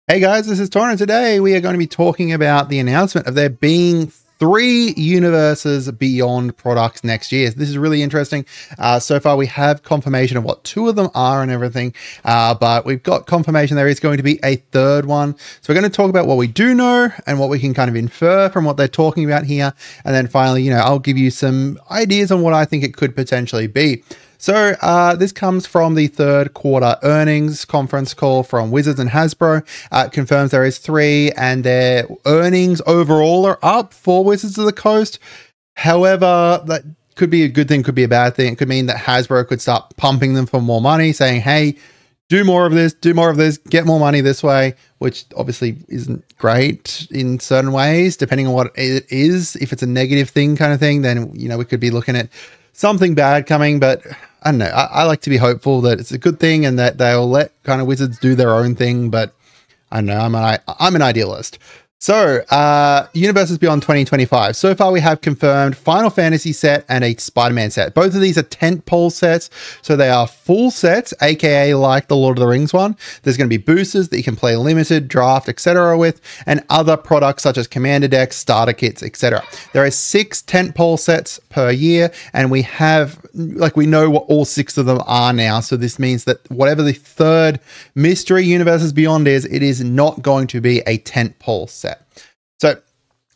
Hey guys, this is Tauna. Today we are going to be talking about the announcement of there being 3 universes beyond products next year. This is really interesting. So far we have confirmation of what 2 of them are and everything, but we've got confirmation there is going to be a 3rd one. So we're going to talk about what we do know and what we can kind of infer from what they're talking about here. And then finally, I'll give you some ideas on what I think it could potentially be. So this comes from the 3rd quarter earnings conference call from Wizards and Hasbro. It confirms there is 3 and their earnings overall are up for Wizards of the Coast. However, that could be a good thing, could be a bad thing. It could mean that Hasbro could start pumping them for more money, saying, hey, do more of this, get more money this way, which obviously isn't great in certain ways, depending on what it is. If it's a negative thing kind of thing, then, we could be looking at something bad coming, but I don't know. I like to be hopeful that it's a good thing and that they'll let kind of Wizards do their own thing, but I don't know. I'm an idealist. So, Universes Beyond 2025. So far, we have confirmed Final Fantasy set and a Spider-Man set. Both of these are tentpole sets, so they are full sets, aka like the Lord of the Rings one. There's going to be boosters that you can play limited, draft, etc. with, and other products such as commander decks, starter kits, etc. There are 6 tentpole sets per year, and we know what all 6 of them are now. So this means that whatever the 3rd Mystery Universes Beyond is, it is not going to be a tentpole set. So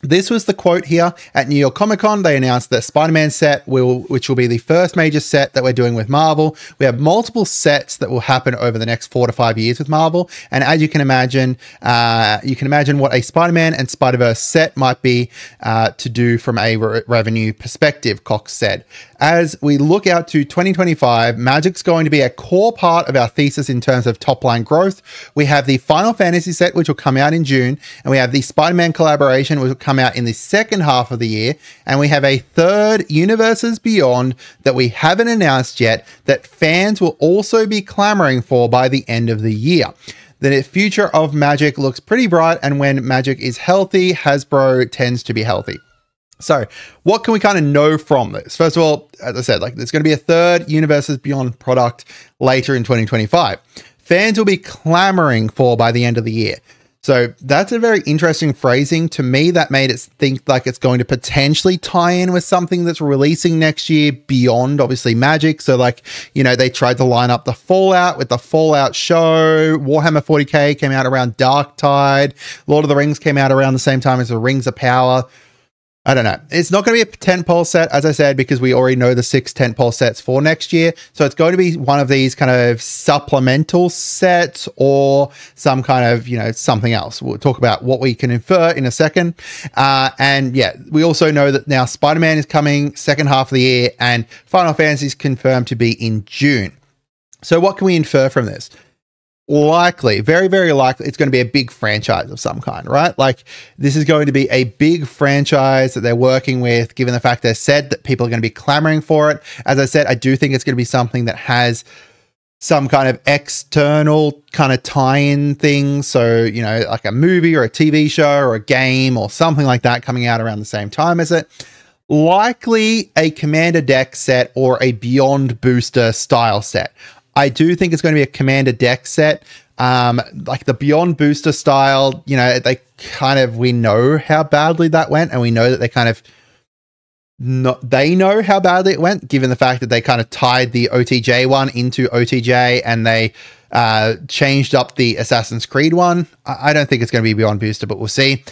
this was the quote here at New York Comic Con. They announced the Spider-Man set, which will be the first major set that we're doing with Marvel. We have multiple sets that will happen over the next 4 to 5 years with Marvel. And as you can imagine what a Spider-Man and Spider-Verse set might be to do from a revenue perspective, Cox said. As we look out to 2025, Magic's going to be a core part of our thesis in terms of top line growth. We have the Final Fantasy set, which will come out in June, and we have the Spider-Man collaboration, which will come out in the second half of the year, and we have a 3rd Universes Beyond that we haven't announced yet that fans will also be clamoring for by the end of the year. The future of Magic looks pretty bright, and when Magic is healthy, Hasbro tends to be healthy. So what can we kind of know from this? First of all, as I said, there's going to be a 3rd Universes Beyond product later in 2025. Fans will be clamoring for by the end of the year. So that's a very interesting phrasing. To me, that made it think like it's going to potentially tie in with something that's releasing next year beyond, obviously, Magic. So they tried to line up the Fallout with the Fallout show. Warhammer 40K came out around Darktide. Lord of the Rings came out around the same time as the Rings of Power. I don't know. It's not going to be a tentpole set, as I said, because we already know the 6 tentpole sets for next year. So it's going to be one of these kind of supplemental sets or some kind of, something else. We'll talk about what we can infer in a second. And yeah, we also know that now Spider-Man is coming second half of the year and Final Fantasy is confirmed to be in June. So what can we infer from this? Likely, very, very likely, it's going to be a big franchise of some kind, right? This is going to be a big franchise that they're working with, given the fact they said that people are going to be clamoring for it. As I said, I do think it's going to be something that has some kind of external kind of tie-in thing. So, like a movie or a TV show or a game or something like that coming out around the same time as it. Likely a commander deck set or a Beyond booster style set. I do think it's going to be a commander deck set, like the Beyond booster style. We know how badly that went, and we know that they know how badly it went, given the fact that they kind of tied the OTJ one into OTJ, and they changed up the Assassin's Creed one. I don't think it's going to be Beyond booster, but we'll see.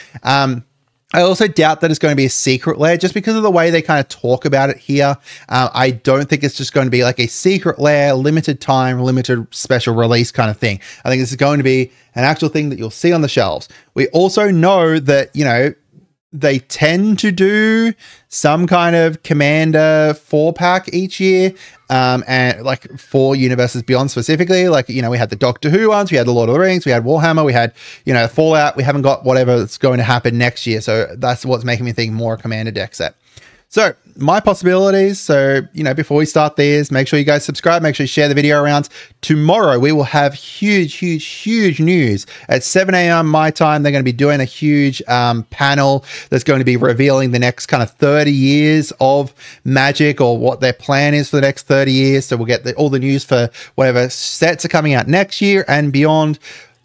I also doubt that it's going to be a secret lair just because of the way they kind of talk about it here. I don't think it's just going to be like a secret lair, limited time, limited special release kind of thing. I think this is going to be an actual thing that you'll see on the shelves. We also know that, they tend to do some kind of Commander 4-pack each year. And for Universes Beyond specifically, we had the Doctor Who ones, we had the Lord of the Rings, we had Warhammer, we had, Fallout. We haven't got whatever that's going to happen next year. So that's what's making me think more Commander deck set. So my possibilities. So, before we start these, make sure you guys subscribe, make sure you share the video around. Tomorrow, we will have huge news at 7 a.m. my time. They're going to be doing a huge panel that's going to be revealing the next kind of 30 years of Magic, or what their plan is for the next 30 years. So we'll get all the news for whatever sets are coming out next year and beyond.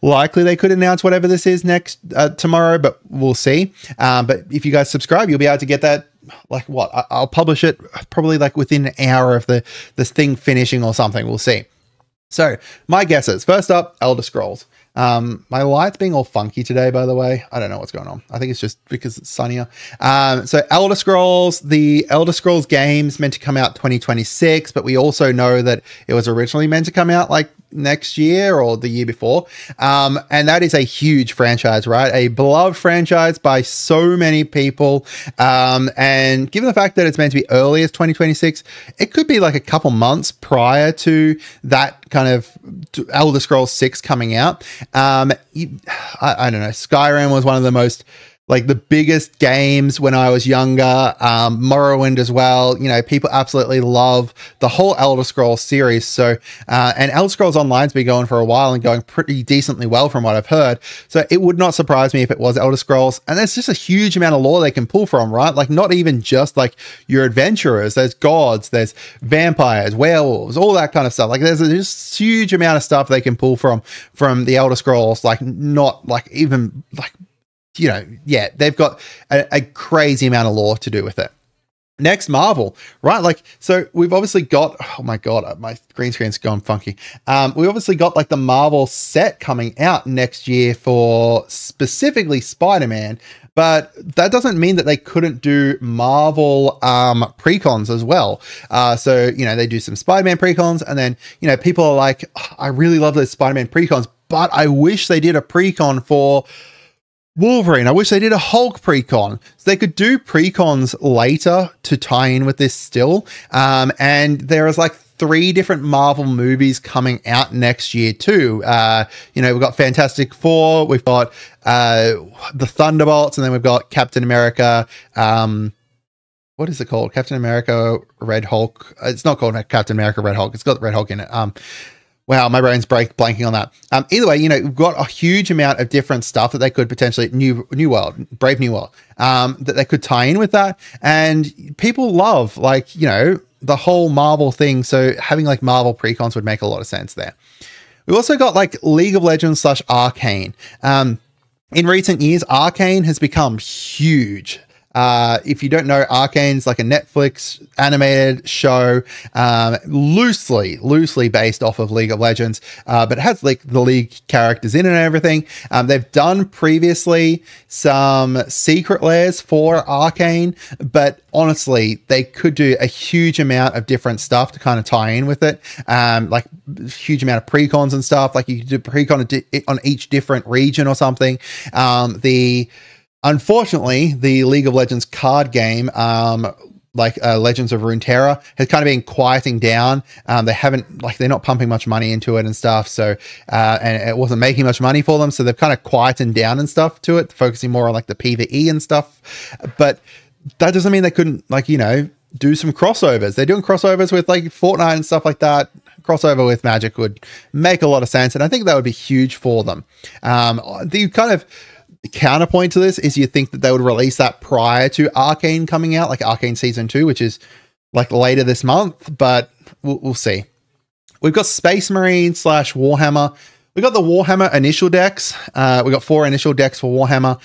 likely they could announce whatever this is next tomorrow, but we'll see. But if you guys subscribe, you'll be able to get that. Like what? I'll publish it probably like within an hour of this thing finishing or something. We'll see. So my guesses. First up, Elder Scrolls. My light's being all funky today, by the way. I don't know what's going on. I think it's just because it's sunnier. So Elder Scrolls, the Elder Scrolls game's meant to come out 2026, but we also know that it was originally meant to come out like next year or the year before. And that is a huge franchise, right? A beloved franchise by so many people. And given the fact that it's meant to be early as 2026, it could be like a couple months prior to that kind of Elder Scrolls 6 coming out. I don't know. Skyrim was one of the most, like, the biggest games when I was younger. Morrowind as well. You know, people absolutely love the whole Elder Scrolls series. So, and Elder Scrolls Online's been going for a while and going pretty decently well from what I've heard. So it would not surprise me if it was Elder Scrolls. And there's just a huge amount of lore they can pull from, right? Like, not even just like your adventurers. There's gods, there's vampires, werewolves, all that kind of stuff. Like, there's a just huge amount of stuff they can pull from the Elder Scrolls. Like, not like even like, you know, yeah, they've got a crazy amount of lore to do with it. Next, Marvel, right? Like, so we've obviously got, oh my God, my green screen's gone funky. We obviously got like the Marvel set coming out next year for specifically Spider-Man, but that doesn't mean that they couldn't do Marvel pre-cons as well. So, you know, they do some Spider-Man pre-cons, and then, you know, people are like, oh, I really love those Spider-Man pre-cons, but I wish they did a pre-con for Wolverine. I wish they did a Hulk pre-con. So they could do pre-cons later to tie in with this still. And there is like 3 different Marvel movies coming out next year too. You know, we've got Fantastic Four, we've got the Thunderbolts, and then we've got Captain America. What is it called? Captain America Red Hulk. It's not called Captain America Red Hulk. It's got Red Hulk in it. Wow, my brain's blanking on that. Either way, you know, we've got a huge amount of different stuff that they could potentially, New World, Brave New World, that they could tie in with that. And people love, like, you know, the whole Marvel thing. So having like Marvel pre-cons would make a lot of sense there. We've also got like League of Legends / Arcane. In recent years, Arcane has become huge. If you don't know, Arcane's like a Netflix animated show, loosely based off of League of Legends, but it has like the League characters in it and everything. They've done previously some secret layers for Arcane, but honestly, they could do a huge amount of different stuff to kind of tie in with it. Like huge amount of pre-cons and stuff. Like you could do pre-con on each different region or something. Unfortunately, the League of Legends card game, Legends of Runeterra, has kind of been quieting down. They're not pumping much money into it and stuff. So, and it wasn't making much money for them. So they've kind of quietened down and stuff to it, focusing more on like the PvE and stuff. But that doesn't mean they couldn't, like, you know, do some crossovers. They're doing crossovers with like Fortnite and stuff like that. Crossover with Magic would make a lot of sense. And I think that would be huge for them. The kind of counterpoint to this is you think that they would release that prior to Arcane coming out, like Arcane Season 2, which is like later this month, but we'll see. We've got Space Marine / Warhammer. We got the Warhammer initial decks. We got 4 initial decks for Warhammer.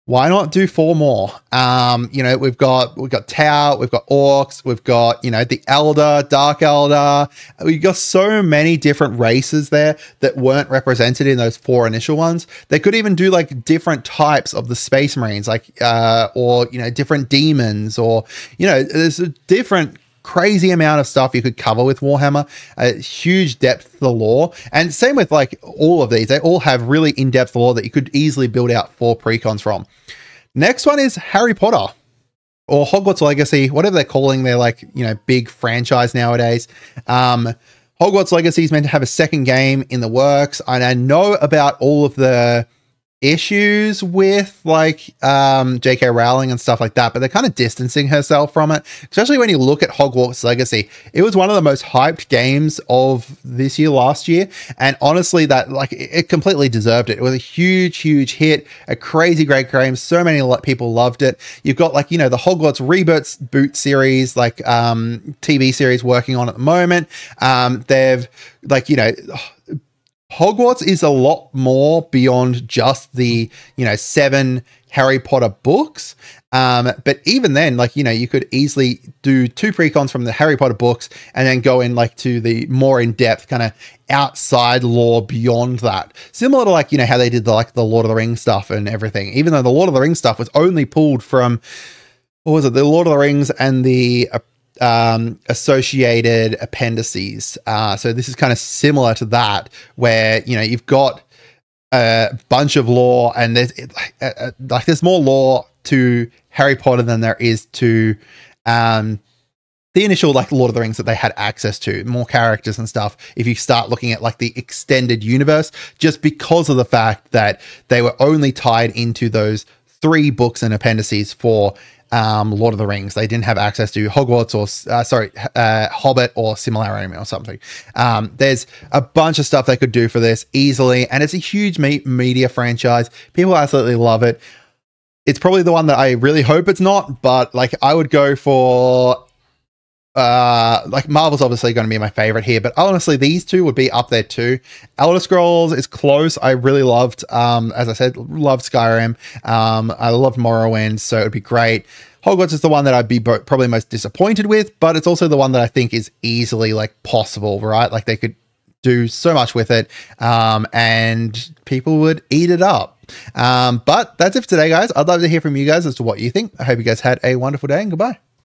Why not do 4 more? You know, we've got Tau, we've got Orcs, we've got, you know, the Elder, Dark Elder. We've got so many different races there that weren't represented in those 4 initial ones. They could even do like different types of the Space Marines, like, or, you know, different demons, or, you know, there's a different crazy amount of stuff you could cover with Warhammer, a huge depth to the lore. And same with like all of these, they all have really in-depth lore that you could easily build out 4 pre-cons from. Next one is Harry Potter or Hogwarts Legacy, whatever they're calling their, like, you know, big franchise nowadays. Hogwarts Legacy is meant to have a second game in the works. And I know about all of the issues with like JK Rowling and stuff like that, but they're kind of distancing herself from it, especially when you look at Hogwarts Legacy. It was one of the most hyped games of this year, last year, and honestly that, like, it completely deserved it. It was a huge hit, a crazy great game. So many people loved it. You've got, like, you know, the Hogwarts Reboot series, like TV series working on at the moment. They've, like, you know, Hogwarts is a lot more beyond just the, 7 Harry Potter books. But even then, like, you could easily do 2 precons from the Harry Potter books and then go in like to the more in-depth kind of outside lore beyond that. Similar to like, how they did the Lord of the Rings stuff and everything, even though the Lord of the Rings stuff was only pulled from, what was it? The Lord of the Rings and the associated appendices. So this is kind of similar to that, where, you've got a bunch of lore, and there's more lore to Harry Potter than there is to the initial like Lord of the Rings that they had access to, more characters and stuff. If you start looking at like the extended universe, just because of the fact that they were only tied into those 3 books and appendices for Lord of the Rings. They didn't have access to Hogwarts or Hobbit or Similarity or something. There's a bunch of stuff they could do for this easily, and it's a huge media franchise. People absolutely love it. It's probably the one that I really hope it's not, but like I would go for like Marvel's obviously going to be my favorite here, but honestly these 2 would be up there too. Elder Scrolls is close. I really loved, as I said, loved Skyrim. I loved Morrowind, so it would be great. Hogwarts is the one that I'd be probably most disappointed with, but it's also the one that I think is easily like possible, right? Like they could do so much with it, and people would eat it up. But that's it for today, guys. I'd love to hear from you guys as to what you think. I hope you guys had a wonderful day, and goodbye.